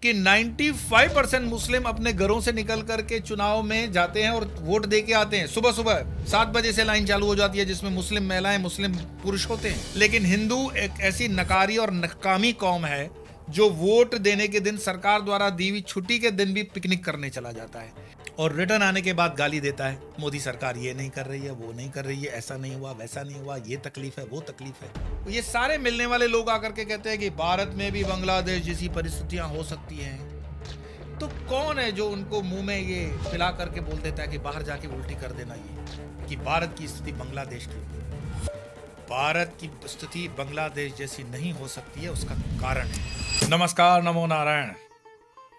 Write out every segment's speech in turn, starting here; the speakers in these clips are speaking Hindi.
कि 95% मुस्लिम अपने घरों से निकल करके चुनाव में जाते हैं और वोट दे के आते हैं। सुबह सुबह 7 बजे से लाइन चालू हो जाती है, जिसमें मुस्लिम महिलाएं, मुस्लिम पुरुष होते हैं। लेकिन हिंदू एक ऐसी नकारी और नकामी कौम है जो वोट देने के दिन सरकार द्वारा दी हुई छुट्टी के दिन भी पिकनिक करने चला जाता है और रिटर्न आने के बाद गाली देता है, मोदी सरकार ये नहीं कर रही है, वो नहीं कर रही है, ऐसा नहीं हुआ, वैसा नहीं हुआ, ये तकलीफ है, वो तकलीफ है। तो ये सारे मिलने वाले लोग आकर के कहते हैं कि भारत में भी बांग्लादेश जैसी परिस्थितियां हो सकती हैं। तो कौन है जो उनको मुंह में ये पिला करके बोल देता है कि बाहर जाके उल्टी कर देना, ये कि भारत की स्थिति बांग्लादेश की, भारत की स्थिति बांग्लादेश जैसी नहीं हो सकती है, उसका कारण है। नमस्कार, नमो नारायण।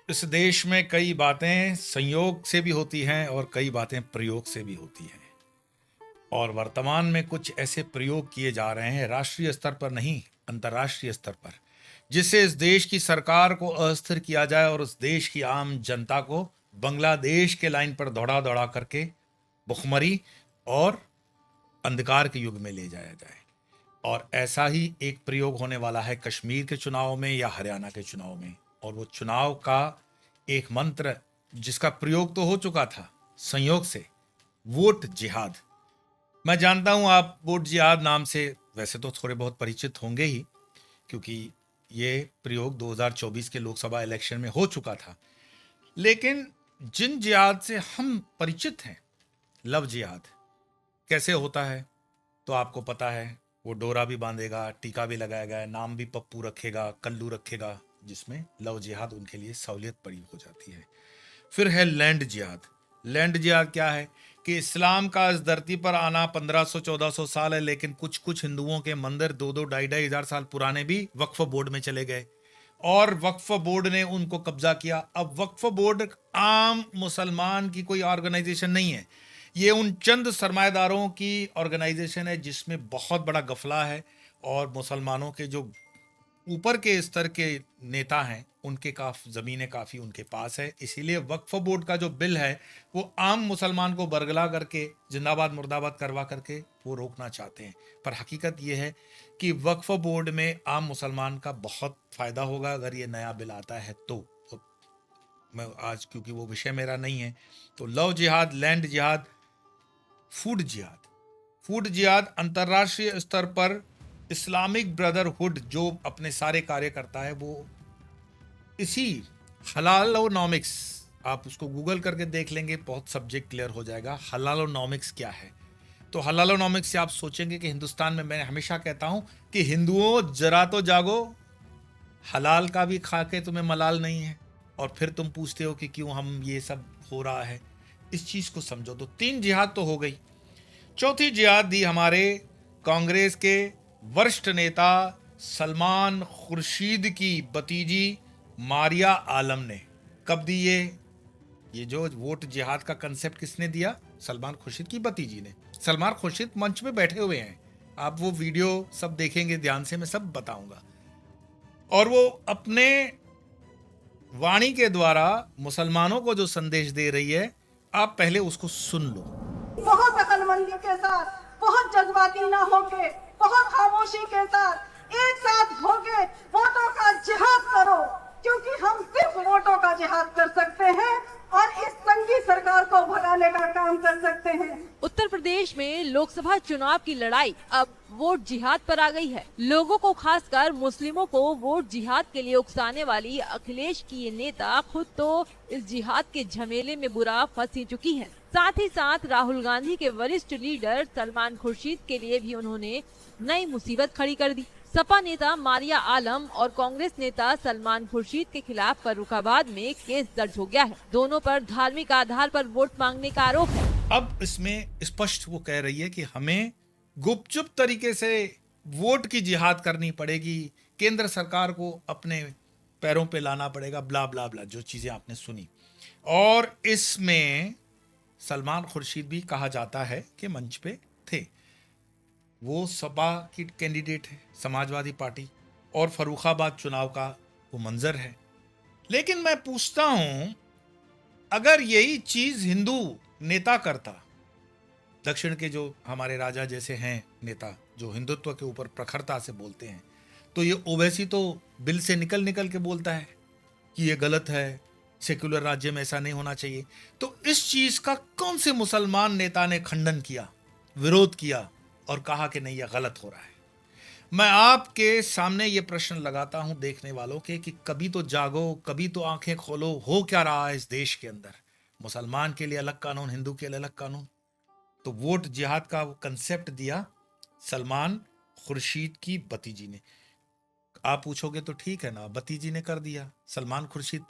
इस देश में कई बातें संयोग से भी होती हैं और कई बातें प्रयोग से भी होती हैं, और वर्तमान में कुछ ऐसे प्रयोग किए जा रहे हैं राष्ट्रीय स्तर पर नहीं, अंतर्राष्ट्रीय स्तर पर, जिससे इस देश की सरकार को अस्थिर किया जाए और उस देश की आम जनता को बांग्लादेश के लाइन पर दौड़ा दौड़ा करके भुखमरी और अंधकार के युग में ले जाया जाए। और ऐसा ही एक प्रयोग होने वाला है कश्मीर के चुनाव में या हरियाणा के चुनाव में, और वो चुनाव का एक मंत्र जिसका प्रयोग तो हो चुका था संयोग से, वोट जिहाद। मैं जानता हूं आप वोट जिहाद नाम से वैसे तो थोड़े बहुत परिचित होंगे ही, क्योंकि ये प्रयोग 2024 के लोकसभा इलेक्शन में हो चुका था। लेकिन जिन जिहाद से हम परिचित हैं, लव जिहाद, कैसे होता है तो आपको पता है। वो डोरा भी बांधेगा, टीका भी लगाएगा, नाम भी पप्पू रखेगा, कल्लू रखेगा, जिसमें लव जिहाद उनके लिए सहूलियत पड़ी हो जाती है। फिर है लैंड जिहाद। लैंड जिहाद क्या है कि इस्लाम का इस धरती पर आना 1500-1400 साल है, लेकिन कुछ कुछ हिंदुओं के मंदिर 2-2, 2,500 साल पुराने भी वक्फ बोर्ड में चले गए और वक्फ बोर्ड ने उनको कब्जा किया। अब वक्फ बोर्ड आम मुसलमान की कोई ऑर्गेनाइजेशन नहीं है, ये उन चंद सरमाएदारों की ऑर्गेनाइजेशन है जिसमें बहुत बड़ा गफला है, और मुसलमानों के जो ऊपर के स्तर के नेता हैं उनके ज़मीनें काफ़ी उनके पास है। इसीलिए वक्फ बोर्ड का जो बिल है वो आम मुसलमान को बरगला करके जिंदाबाद मुर्दाबाद करवा करके वो रोकना चाहते हैं। पर हकीकत ये है कि वक्फ बोर्ड में आम मुसलमान का बहुत फ़ायदा होगा अगर ये नया बिल आता है तो मैं आज, क्योंकि वो विषय मेरा नहीं है, तो लव जिहाद, लैंड जिहाद, फूड जिहाद। फूड जिहाद अंतर्राष्ट्रीय स्तर पर इस्लामिक ब्रदरहुड जो अपने सारे कार्य करता है वो इसी हलालोनॉमिक्स, आप उसको गूगल करके देख लेंगे, बहुत सब्जेक्ट क्लियर हो जाएगा हलालोनॉमिक्स क्या है। तो हलालोनॉमिक्स से आप सोचेंगे कि हिंदुस्तान में, मैं हमेशा कहता हूं कि हिंदुओं जरा तो जागो, हलाल का भी खा के तुम्हें मलाल नहीं है, और फिर तुम पूछते हो कि क्यों हम ये सब हो रहा है। इस चीज को समझो। तो 3 जिहाद तो हो गई। चौथी जिहाद दी हमारे कांग्रेस के वरिष्ठ नेता सलमान खुर्शीद की भतीजी मारिया आलम ने। कब दी ये जो वोट जिहाद का कंसेप्ट किसने दिया? सलमान खुर्शीद की भतीजी ने। सलमान खुर्शीद मंच में बैठे हुए हैं, आप वो वीडियो सब देखेंगे ध्यान से, मैं सब बताऊंगा। और वो अपने वाणी के द्वारा मुसलमानों को जो संदेश दे रही है, आप पहले उसको सुन लो। बहुत अकलमंदी के साथ, बहुत जज्बाती ना होके, बहुत खामोशी के साथ एक साथ होके वोटों का जिहाद करो, क्योंकि हम सिर्फ वोटों का जिहाद कर सकते हैं और इस तंगी सरकार को भगाने का काम कर सकते हैं। उत्तर प्रदेश में लोकसभा चुनाव की लड़ाई अब वोट जिहाद पर आ गई है। लोगों को, खासकर मुस्लिमों को वोट जिहाद के लिए उकसाने वाली अखिलेश की ये नेता खुद तो इस जिहाद के झमेले में बुरा फंस ही चुकी हैं। साथ ही साथ राहुल गांधी के वरिष्ठ लीडर सलमान खुर्शीद के लिए भी उन्होंने नई मुसीबत खड़ी कर दी। सपा नेता मारिया आलम और कांग्रेस नेता सलमान खुर्शीद के खिलाफ फर्रुखाबाद में केस दर्ज हो गया है। दोनों पर धार्मिक आधार पर वोट मांगने का आरोप है। अब इसमें स्पष्ट वो कह रही है कि हमें गुपचुप तरीके से वोट की जिहाद करनी पड़ेगी, केंद्र सरकार को अपने पैरों पे लाना पड़ेगा, ब्ला ब्ला ब्ला, जो चीजें आपने सुनी। और इसमें सलमान खुर्शीद भी कहा जाता है कि मंच पे थे। वो सपा की कैंडिडेट है, समाजवादी पार्टी, और फर्रुखाबाद चुनाव का वो मंजर है। लेकिन मैं पूछता हूं, अगर यही चीज हिंदू नेता करता, दक्षिण के जो हमारे राजा जैसे हैं नेता जो हिंदुत्व के ऊपर प्रखरता से बोलते हैं, तो ये ओवैसी तो बिल से निकल निकल के बोलता है कि ये गलत है, सेक्युलर राज्य में ऐसा नहीं होना चाहिए। तो इस चीज का कौन से मुसलमान नेता ने खंडन किया, विरोध किया और कहा कि नहीं, यह गलत हो रहा है? मैं आपके सामने ये प्रश्न लगाता हूं देखने वालों के कि कभी तो जागो, कभी तो आंखें खोलो, हो क्या रहा है इस देश के अंदर? मुसलमान के लिए अलग कानून, हिंदू के लिए अलग कानून। तो वोट जिहाद का कंसेप्ट दिया सलमान खुर्शीद की भतीजी ने। आप पूछोगे तो ठीक है ना, भतीजी ने कर दिया। सलमान खुर्शीद,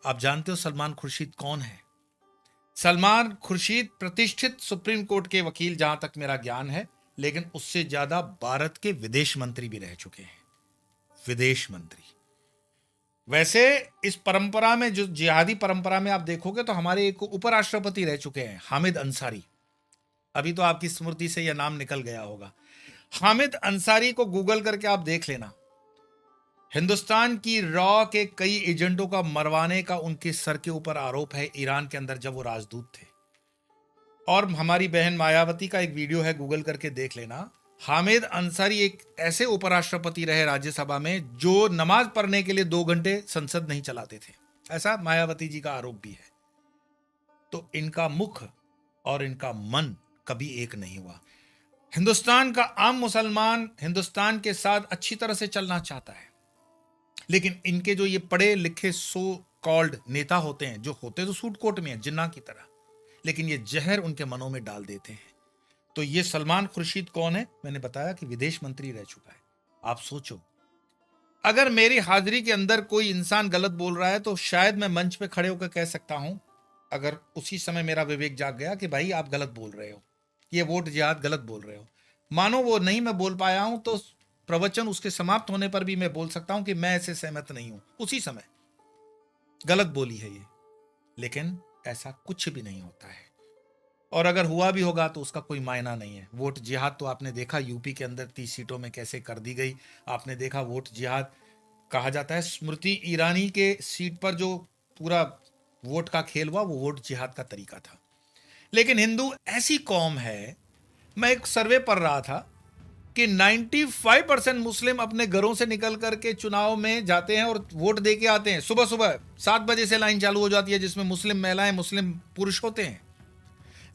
आप जानते हो सलमान खुर्शीद कौन है? सलमान खुर्शीद प्रतिष्ठित सुप्रीम कोर्ट के वकील, जहां तक मेरा ज्ञान है, लेकिन उससे ज्यादा भारत के विदेश मंत्री भी रह चुके हैं, विदेश मंत्री। वैसे इस परंपरा में, जो जिहादी परंपरा में आप देखोगे तो हमारे एक उपराष्ट्रपति रह चुके हैं, हामिद अंसारी। अभी तो आपकी स्मृति से यह नाम निकल गया होगा। हामिद अंसारी को गूगल करके आप देख लेना। हिंदुस्तान की रॉ के कई एजेंटों का मरवाने का उनके सर के ऊपर आरोप है ईरान के अंदर, जब वो राजदूत थे। और हमारी बहन मायावती का एक वीडियो है, गूगल करके देख लेना। हामिद अंसारी एक ऐसे उपराष्ट्रपति रहे राज्यसभा में जो नमाज पढ़ने के लिए 2 घंटे संसद नहीं चलाते थे, ऐसा मायावती जी का आरोप भी है। तो इनका मुख और इनका मन कभी एक नहीं हुआ। हिंदुस्तान का आम मुसलमान हिंदुस्तान के साथ अच्छी तरह से चलना चाहता है, लेकिन इनके जो ये पढ़े लिखे सो कॉल्ड नेता होते हैं, जो होते तो सूट कोट में है जिन्ना की तरह, लेकिन ये जहर उनके मनों में डाल देते हैं। तो ये सलमान खुर्शीद कौन है? मैंने बताया कि विदेश मंत्री रह चुका है। आप सोचो, अगर मेरी हाजिरी के अंदर कोई इंसान गलत बोल रहा है तो शायद मैं मंच पे खड़े होकर कह सकता हूं, अगर उसी समय मेरा विवेक जाग गया कि भाई आप गलत बोल रहे हो, ये वोट जिहाद गलत बोल रहे हो। मानो वो नहीं मैं बोल पाया हूं तो प्रवचन उसके समाप्त होने पर भी मैं बोल सकता हूं कि मैं ऐसे सहमत नहीं हूं, उसी समय गलत बोली है ये। लेकिन ऐसा कुछ भी नहीं होता है, और अगर हुआ भी होगा तो उसका कोई मायना नहीं है। वोट जिहाद तो आपने देखा यूपी के अंदर 30 सीटों में कैसे कर दी गई। आपने देखा वोट जिहाद कहा जाता है, स्मृति ईरानी के सीट पर जो पूरा वोट का खेल हुआ वो वोट जिहाद का तरीका था। लेकिन हिंदू ऐसी कौम है, मैं एक सर्वे पढ़ रहा था कि 95% मुस्लिम अपने घरों से निकल करके चुनाव में जाते हैं और वोट दे के आते हैं। सुबह सुबह 7 बजे से लाइन चालू हो जाती है, जिसमें मुस्लिम महिलाएं, मुस्लिम पुरुष होते हैं।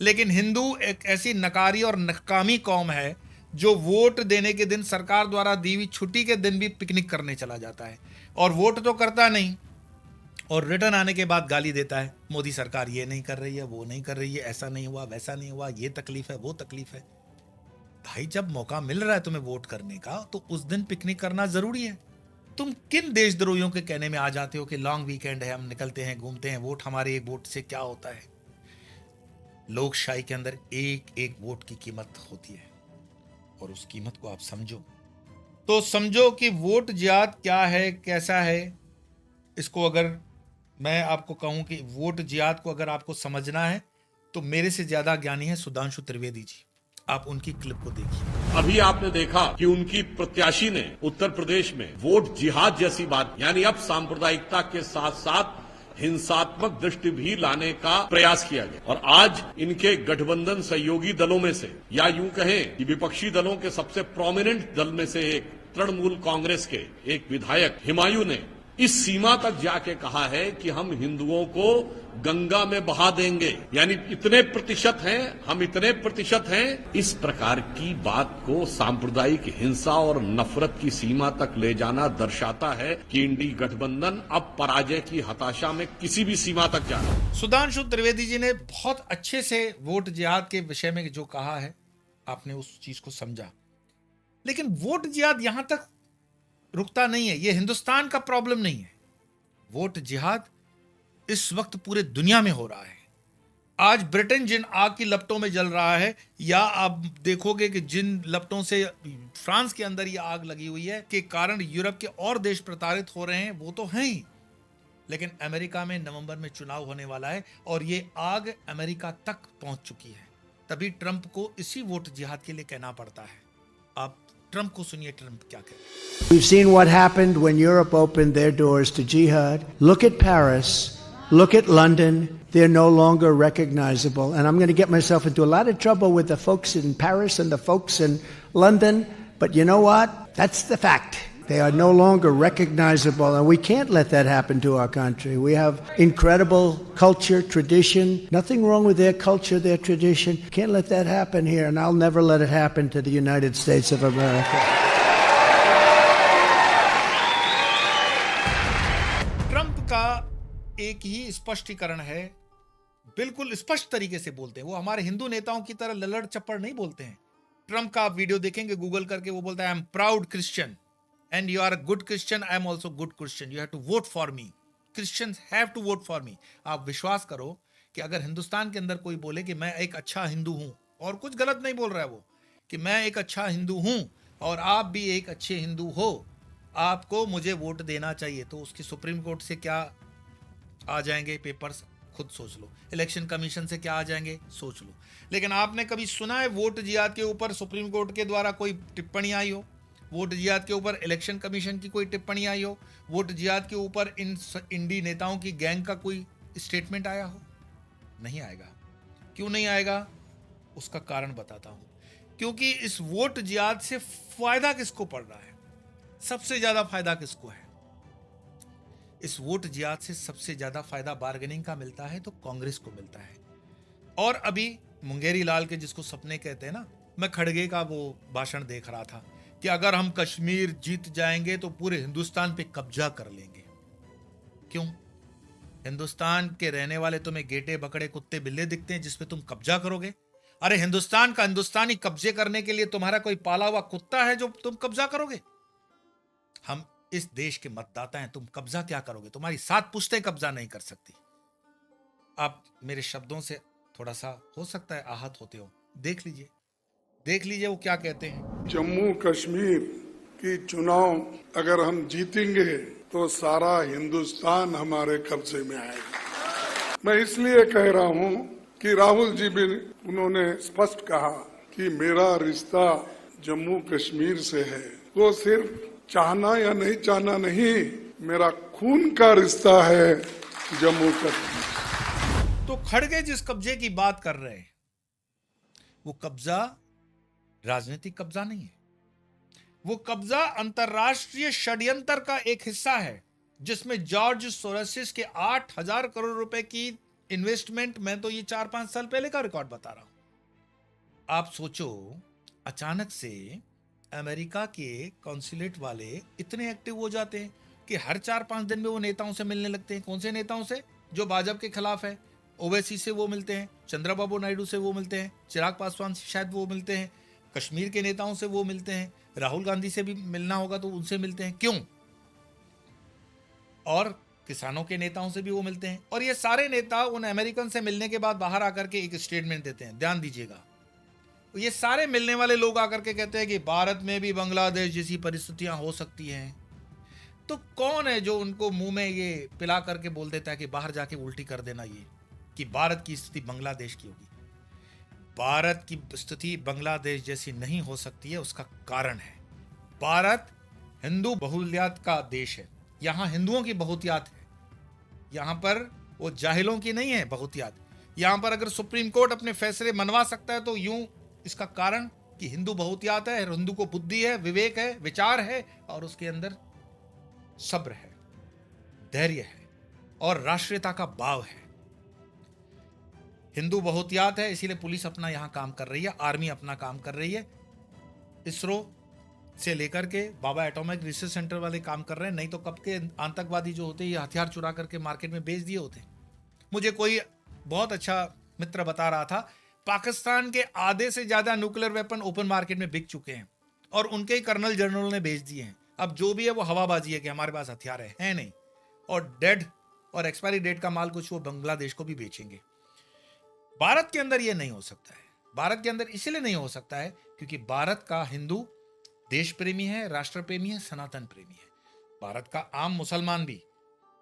लेकिन हिंदू एक ऐसी नकारी और नकामी कौम है जो वोट देने के दिन सरकार द्वारा दी हुई छुट्टी के दिन भी पिकनिक करने चला जाता है, और वोट तो करता नहीं, और रिटर्न आने के बाद गाली देता है, मोदी सरकार ये नहीं कर रही है, वो नहीं कर रही है, ऐसा नहीं हुआ, वैसा नहीं हुआ, ये तकलीफ है, वो तकलीफ है। भाई जब मौका मिल रहा है तुम्हें वोट करने का तो उस दिन पिकनिक करना जरूरी है। तुम किन देशद्रोहियों के कहने में आ जाते हो कि लॉन्ग वीकेंड है, हम निकलते हैं, घूमते हैं, वोट हमारे एक वोट से क्या होता है? लोकशाही के अंदर एक एक वोट की कीमत होती है, और उस कीमत को आप समझो। तो समझो कि वोट जिहाद क्या है, कैसा है। इसको अगर मैं आपको कहूं कि वोट जिहाद को अगर आपको समझना है तो मेरे से ज्यादा ज्ञानी है सुधांशु त्रिवेदी जी। आप उनकी क्लिप को देखिए। अभी आपने देखा कि उनकी प्रत्याशी ने उत्तर प्रदेश में वोट जिहाद जैसी बात, यानी अब सांप्रदायिकता के साथ साथ हिंसात्मक दृष्टि भी लाने का प्रयास किया गया। और आज इनके गठबंधन सहयोगी दलों में से, या यूं कहें कि विपक्षी दलों के सबसे प्रोमिनेंट दल में से एक तृणमूल कांग्रेस के एक विधायक हिमायू ने इस सीमा तक जाके कहा है कि हम हिंदुओं को गंगा में बहा देंगे, यानी इतने प्रतिशत हैं, हम इतने प्रतिशत हैं। इस प्रकार की बात को सांप्रदायिक हिंसा और नफरत की सीमा तक ले जाना दर्शाता है कि इंडी गठबंधन अब पराजय की हताशा में किसी भी सीमा तक जा रहा है। सुधांशु त्रिवेदी जी ने बहुत अच्छे से वोट जिहाद के विषय में जो कहा है, आपने उस चीज को समझा। लेकिन वोट जिहाद यहां तक रुकता नहीं है, यह हिंदुस्तान का प्रॉब्लम नहीं है। वोट जिहाद इस वक्त पूरे दुनिया में हो रहा है। आज ब्रिटेन जिन आग की लपटों में जल रहा है, या आप देखोगे कि जिन लपटों से फ्रांस के अंदर ये आग लगी हुई है के कारण यूरोप के और देश प्रताड़ित हो रहे हैं, वो तो हैं ही। लेकिन अमेरिका में नवंबर में चुनाव होने वाला है और ये आग अमेरिका तक पहुंच चुकी है। तभी ट्रंप को इसी वोट जिहाद के लिए कहना पड़ता है। आप ट्रंप को सुनिए, ट्रंप क्या कहते हैं। We've seen what happened when Europe opened their doors to jihad. Look at Paris. Look at London. They're no longer recognizable. And I'm going to get myself into a lot of trouble with the folks in Paris and the folks in London. But you know what? That's the fact. They are no longer recognizable, and we can't let that happen to our country. We have incredible culture, tradition. Nothing wrong with their culture, their tradition. Can't let that happen here, and I'll never let it happen to the United States of America. Trump का एक ही स्पष्टीकरण है, बिल्कुल स्पष्ट तरीके से बोलते हैं। वो हमारे हिंदू नेताओं की तरह ललड़ चप्पड़ नहीं बोलते हैं। ट्रंप का आप वीडियो देखेंगे गूगल करके, वो बोलता है I am proud Christian and you are a good Christian, I am also good Christian, you have to vote for me, Christians have to vote for me. आप विश्वास करो कि अगर हिंदुस्तान के अंदर कोई बोले कि मैं एक अच्छा हिंदू हूं, और कुछ गलत नहीं बोल रहा है वो, कि मैं एक अच्छा हिंदू हूं और आप भी एक अच्छे हिंदू हो, आपको मुझे वोट देना चाहिए, तो उसकी सुप्रीम कोर्ट से क्या आ जाएंगे पेपर्स, खुद सोच लो। इलेक्शन कमीशन से क्या आ जाएंगे, सोच लो। लेकिन आपने कभी सुना है वोट जिहाद के ऊपर सुप्रीम कोर्ट के द्वारा कोई टिप्पणी आई हो? वोट जिहाद के ऊपर इलेक्शन कमीशन की कोई टिप्पणी आई हो? वोट जिहाद के ऊपर इन इंडी नेताओं की गैंग का कोई स्टेटमेंट आया हो? नहीं आएगा। क्यों नहीं आएगा? उसका कारण बताता हूं। क्योंकि इस वोट जिहाद से फायदा किसको पड़ रहा है? सबसे ज्यादा फायदा किसको है? इस वोट जिहाद से सबसे ज्यादा फायदा बार्गेनिंग का मिलता है तो कांग्रेस को मिलता है। और अभी मुंगेरी लाल के, जिसको सपने कहते हैं ना, मैं खड़गे का वो भाषण देख रहा था कि अगर हम कश्मीर जीत जाएंगे तो पूरे हिंदुस्तान पे कब्जा कर लेंगे। क्यों? हिंदुस्तान के रहने वाले तुम्हें गेटे बकड़े कुत्ते बिल्ले दिखते हैं जिसपे तुम कब्जा करोगे? अरे हिंदुस्तान का हिंदुस्तानी कब्जे करने के लिए तुम्हारा कोई पाला हुआ कुत्ता है जो तुम कब्जा करोगे? हम इस देश के मतदाता हैं, तुम कब्जा क्या करोगे? तुम्हारी 7 पुश्तें कब्जा नहीं कर सकती। आप मेरे शब्दों से थोड़ा सा हो सकता है आहत होते हो, देख लीजिए वो क्या कहते हैं। जम्मू कश्मीर की चुनाव अगर हम जीतेंगे तो सारा हिंदुस्तान हमारे कब्जे में आएगा। मैं इसलिए कह रहा हूं कि राहुल जी भी उन्होंने स्पष्ट कहा कि मेरा रिश्ता जम्मू कश्मीर से है। वो सिर्फ चाहना या नहीं चाहना नहीं, मेरा खून का रिश्ता है जम्मू कश्मीर। तो खड़गे जिस कब्जे की बात कर रहे हैं वो कब्जा राजनीतिक कब्जा नहीं है, वो कब्जा अंतरराष्ट्रीय षड्यंत्र का एक हिस्सा है जिसमें जॉर्ज सोरोस के 8,000 करोड़ रुपए की इन्वेस्टमेंट। मैं तो ये 4-5 साल पहले का रिकॉर्ड बता रहा हूं। आप सोचो, अचानक से अमेरिका के कॉन्सुलेट वाले इतने एक्टिव हो जाते हैं कि हर 4-5 दिन में वो नेताओं से मिलने लगते हैं। कौन से नेताओं से? जो भाजपा के खिलाफ है। ओवैसी से वो मिलते हैं, चंद्रबाबू नायडू से वो मिलते हैं, चिराग पासवान से शायद वो मिलते हैं, कश्मीर के नेताओं से वो मिलते हैं, राहुल गांधी से भी मिलना होगा तो उनसे मिलते हैं। क्यों? और किसानों के नेताओं से भी वो मिलते हैं। और ये सारे नेता उन अमेरिकन से मिलने के बाद बाहर आकर के एक स्टेटमेंट देते हैं, ध्यान दीजिएगा। ये सारे मिलने वाले लोग आकर के कहते हैं कि भारत में भी बांग्लादेश जैसी परिस्थितियां हो सकती हैं। तो कौन है जो उनको मुंह में ये पिला करके बोल देता है कि बाहर जाके उल्टी कर देना, ये कि भारत की स्थिति बांग्लादेश की होगी? भारत की स्थिति बांग्लादेश जैसी नहीं हो सकती है। उसका कारण है, भारत हिंदू बहुल्यता का देश है। यहां हिंदुओं की बहुतियात है, यहां पर वो जाहिलों की नहीं है बहुतियात। यहां पर अगर सुप्रीम कोर्ट अपने फैसले मनवा सकता है तो यूं, इसका कारण कि हिंदू बहुतियात है, हिंदू को बुद्धि है, विवेक है, विचार है, और उसके अंदर सब्र है, धैर्य है और राष्ट्रीयता का भाव है। हिंदू बहुतियात है, इसीलिए पुलिस अपना यहां काम कर रही है, आर्मी अपना काम कर रही है, इसरो से लेकर के बाबा एटॉमिक रिसर्च सेंटर वाले काम कर रहे हैं। नहीं तो कब के आतंकवादी जो होते हैं ये हथियार चुरा करके मार्केट में बेच दिए होते। मुझे कोई बहुत अच्छा मित्र बता रहा था, पाकिस्तान के आधे से ज्यादा न्यूक्लियर वेपन ओपन मार्केट में बिक चुके हैं और उनके ही कर्नल जनरल ने बेच दिए हैं। अब जो भी है वो हवाबाजी है कि हमारे पास हथियार है नहीं, और डेड और एक्सपायरी डेट का माल कुछ वो बांग्लादेश को भी बेचेंगे। भारत के अंदर ये नहीं हो सकता है। भारत के अंदर इसलिए नहीं हो सकता है क्योंकि भारत का हिंदू देश प्रेमी है, राष्ट्र प्रेमी है, सनातन प्रेमी है। भारत का आम मुसलमान भी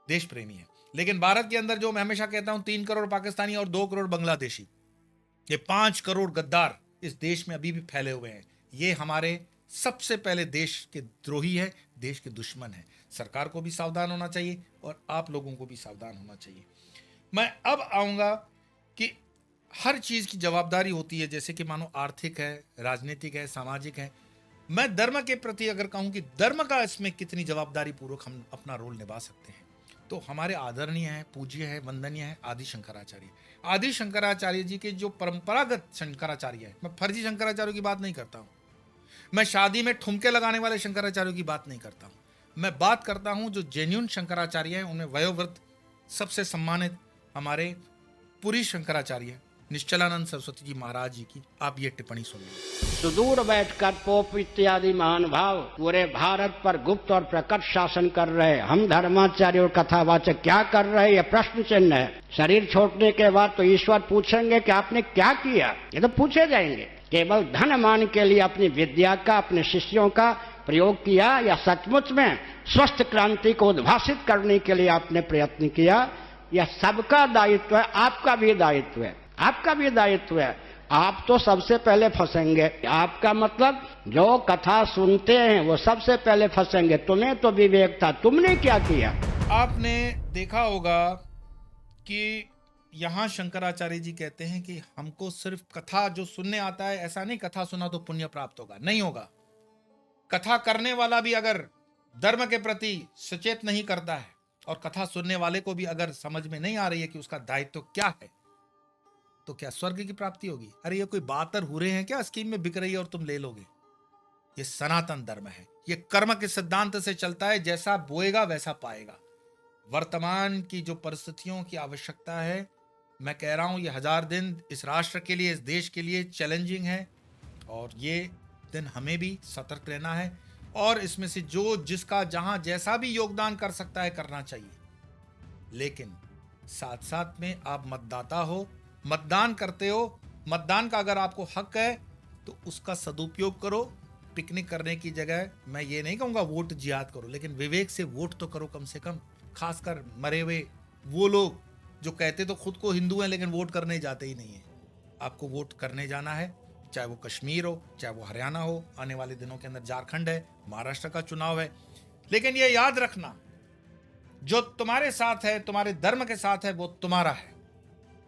देश प्रेमी है। लेकिन भारत के अंदर, जो मैं हमेशा कहता हूं, 3 करोड़ पाकिस्तानी और 2 करोड़ बांग्लादेशी, ये 5 करोड़ गद्दार इस देश में अभी भी फैले हुए हैं। ये हमारे सबसे पहले देश के द्रोही है, देश के दुश्मन है। सरकार को भी सावधान होना चाहिए और आप लोगों को भी सावधान होना चाहिए। मैं अब आऊंगा कि हर चीज की जवाबदारी होती है, जैसे कि मानो आर्थिक है, राजनीतिक है, सामाजिक है। मैं धर्म के प्रति अगर कहूं कि धर्म का इसमें कितनी जवाबदारी पूर्वक हम अपना रोल निभा सकते हैं, तो हमारे आदरणीय है, पूज्य है, वंदनीय है आदि शंकराचार्य। आदि शंकराचार्य जी के जो परंपरागत शंकराचार्य है, मैं फर्जी शंकराचार्यों की बात नहीं करता हूं, मैं शादी में ठुमके लगाने वाले शंकराचार्यों की बात नहीं करता हूं, मैं बात करता हूं जो जेन्युइन शंकराचार्य हैं, उन्हें वयोवृद्ध सबसे सम्मानित हमारे पुरी शंकराचार्य निश्चलानंद सरस्वती जी महाराज जी की आप ये टिप्पणी सुनिए। सुदूर बैठकर पोप इत्यादि महानुभाव पूरे भारत पर गुप्त और प्रकट शासन कर रहे, हम धर्माचार्य और कथावाचक क्या कर रहे हैं, ये प्रश्न चिन्ह है। शरीर छोड़ने के बाद तो ईश्वर पूछेंगे कि आपने क्या किया, ये तो पूछे जाएंगे। केवल धन मान के लिए अपनी विद्या का, अपने शिष्यों का प्रयोग किया या सचमुच में स्वस्थ क्रांति को उद्भासित करने के लिए आपने प्रयत्न किया, यह सबका दायित्व है, आपका भी दायित्व है, आपका भी दायित्व है। आप तो सबसे पहले फंसेंगे, आपका मतलब जो कथा सुनते हैं वो सबसे पहले फंसेंगे। तुम्हें तो विवेक था, तुमने क्या किया? आपने देखा होगा कि यहाँ शंकराचार्य जी कहते हैं कि हमको सिर्फ कथा जो सुनने आता है, ऐसा नहीं कथा सुना तो पुण्य प्राप्त होगा, नहीं होगा। कथा करने वाला भी अगर धर्म के प्रति सचेत नहीं करता है और कथा सुनने वाले को भी अगर समझ में नहीं आ रही है कि उसका दायित्व क्या है, तो क्या स्वर्ग की प्राप्ति होगी? अरे ये कोई बातर हो रहे हैं क्या, स्कीम में बिक रही है और तुम ले लोगे? ये सनातन धर्म है, ये कर्म के सिद्धांत से चलता है, जैसा बोएगा वैसा पाएगा। वर्तमान की जो परिस्थितियों की आवश्यकता है, मैं कह रहा हूं ये 1000 दिन इस राष्ट्र के लिए, इस देश के लिए चैलेंजिंग है, और ये दिन हमें भी सतर्क रहना है और इसमें से जो जिसका जहां जैसा भी योगदान कर सकता है करना चाहिए। लेकिन साथ साथ में आप मतदाता हो, मतदान करते हो, मतदान का अगर आपको हक है तो उसका सदुपयोग करो। पिकनिक करने की जगह मैं ये नहीं कहूँगा वोट जिहाद करो, लेकिन विवेक से वोट तो करो कम से कम। खासकर मरे हुए वो लोग जो कहते तो खुद को हिंदू हैं लेकिन वोट करने जाते ही नहीं है। आपको वोट करने जाना है, चाहे वो कश्मीर हो, चाहे वो हरियाणा हो, आने वाले दिनों के अंदर झारखंड है, महाराष्ट्र का चुनाव है। लेकिन ये याद रखना, जो तुम्हारे साथ है, तुम्हारे धर्म के साथ है, वो तुम्हारा है।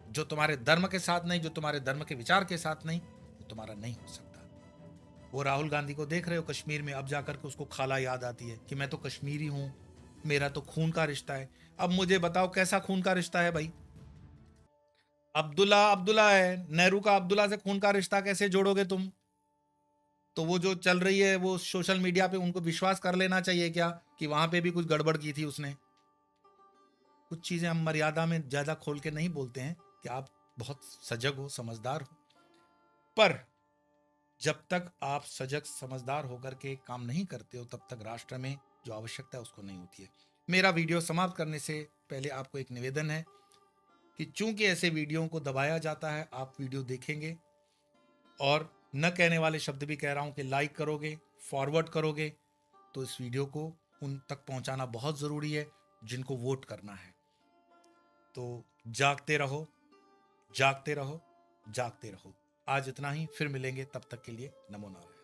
जो तुम्हारे धर्म के साथ नहीं, जो तुम्हारे धर्म के विचार के साथ नहीं, वो तुम्हारा नहीं हो सकता। वो राहुल गांधी को देख रहे हो कश्मीर में, अब जाकर के उसको खाला याद आती है कि मैं तो कश्मीरी हूं, मेरा तो खून का रिश्ता है। अब मुझे बताओ कैसा खून का रिश्ता है भाई? अब्दुल्ला है, नेहरू का अब्दुल्ला से खून का रिश्ता कैसे जोड़ोगे तुम? तो वो जो चल रही है वो सोशल मीडिया पे, उनको विश्वास कर लेना चाहिए क्या कि वहां पे भी कुछ गड़बड़ की थी उसने? कुछ चीजें हम मर्यादा में ज्यादा खोल के नहीं बोलते हैं कि आप बहुत सजग हो, समझदार हो, पर जब तक आप सजग समझदार होकर के काम नहीं करते हो तब तक राष्ट्र में जो आवश्यकता है उसको नहीं होती है। मेरा वीडियो समाप्त करने से पहले आपको एक निवेदन है कि चूंकि ऐसे वीडियो को दबाया जाता है, आप वीडियो देखेंगे और न कहने वाले शब्द भी कह रहा हूं कि लाइक करोगे, फॉरवर्ड करोगे, तो इस वीडियो को उन तक पहुंचाना बहुत जरूरी है जिनको वोट करना है। तो जागते रहो, जागते रहो, जागते रहो। आज इतना ही, फिर मिलेंगे, तब तक के लिए नमो नारायण।